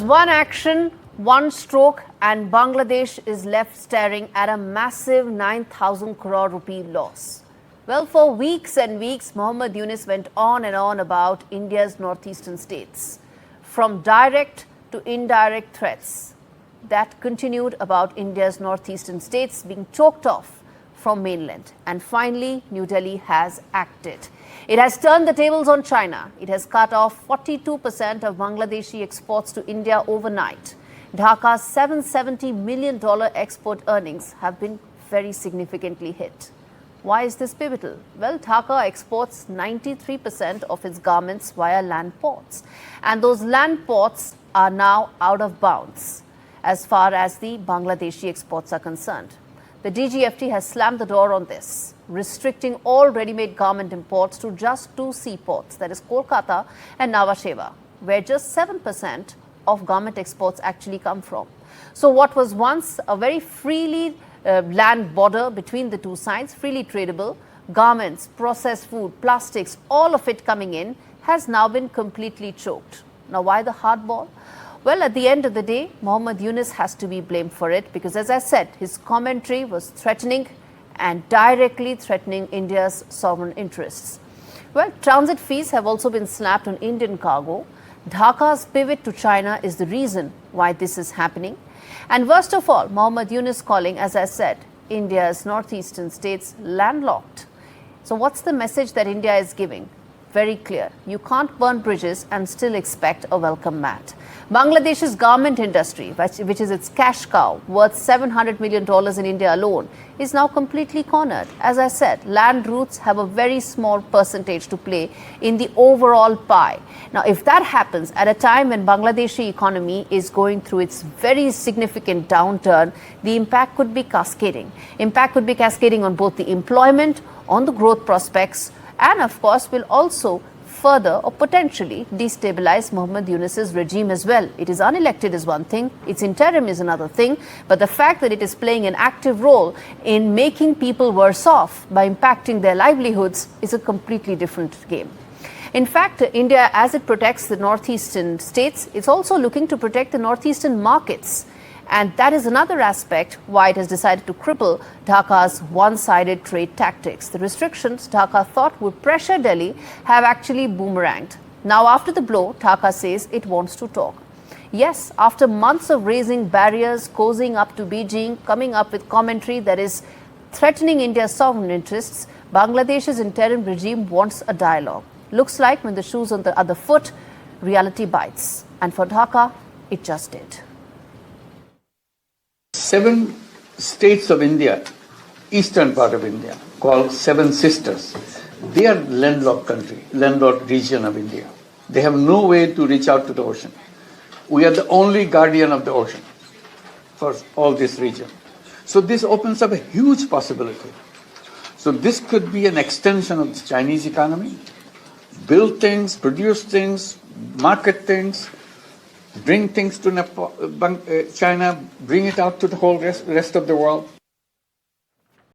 One action, one stroke, and Bangladesh is left staring at a massive 9,000 crore rupee loss. Well, for weeks and weeks, Mohammad Yunus went on and on about India's northeastern states, from direct to indirect threats that continued about India's northeastern states being choked off from mainland. And finally, New Delhi has acted. It has turned the tables on China. It has cut off 42% of Bangladeshi exports to India overnight. Dhaka's $770 million export earnings have been very significantly hit. Why is this pivotal? Well, Dhaka exports 93% of its garments via land ports. And those land ports are now out of bounds as far as the Bangladeshi exports are concerned. The DGFT has slammed the door on this, restricting all ready-made garment imports to just two seaports, that is Kolkata and Nhava Sheva, where just 7% of garment exports actually come from. So what was once a very freely land border between the two sides, freely tradable, garments, processed food, plastics, all of it coming in, has now been completely choked. Now, why the hardball? Well, at the end of the day, Mohammad Yunus has to be blamed for it because, as I said, his commentary was threatening and directly threatening India's sovereign interests. Well, transit fees have also been slapped on Indian cargo. Dhaka's pivot to China is the reason why this is happening. And worst of all, Mohammad Yunus calling, as I said, India's northeastern states landlocked. So what's the message that India is giving? Very clear. You can't burn bridges and still expect a welcome mat. Bangladesh's garment industry, which is its cash cow, worth $700 million in India alone, is now completely cornered. As I said, land routes have a very small percentage to play in the overall pie. Now, if that happens at a time when Bangladeshi economy is going through its very significant downturn, the impact could be cascading. Impact could be cascading on both the employment, on the growth prospects, and of course will also further or potentially destabilize Mohammad Yunus's regime as well. It is unelected is one thing, its interim is another thing, but the fact that it is playing an active role in making people worse off by impacting their livelihoods is a completely different game. In fact, India, as it protects the northeastern states, is also looking to protect the northeastern markets. And that is another aspect why it has decided to cripple Dhaka's one-sided trade tactics. The restrictions Dhaka thought would pressure Delhi have actually boomeranged. Now, after the blow, Dhaka says it wants to talk. Yes, after months of raising barriers, cozying up to Beijing, coming up with commentary that is threatening India's sovereign interests, Bangladesh's interim regime wants a dialogue. Looks like when the shoe's on the other foot, reality bites. And for Dhaka, it just did. 7 states of India, eastern part of India, called Seven Sisters. They are landlocked country, landlocked region of India. They have no way to reach out to the ocean. We are the only guardian of the ocean for all this region. So this opens up a huge possibility. So this could be an extension of the Chinese economy, build things, produce things, market things, bring things to China, bring it out to the whole rest of the world.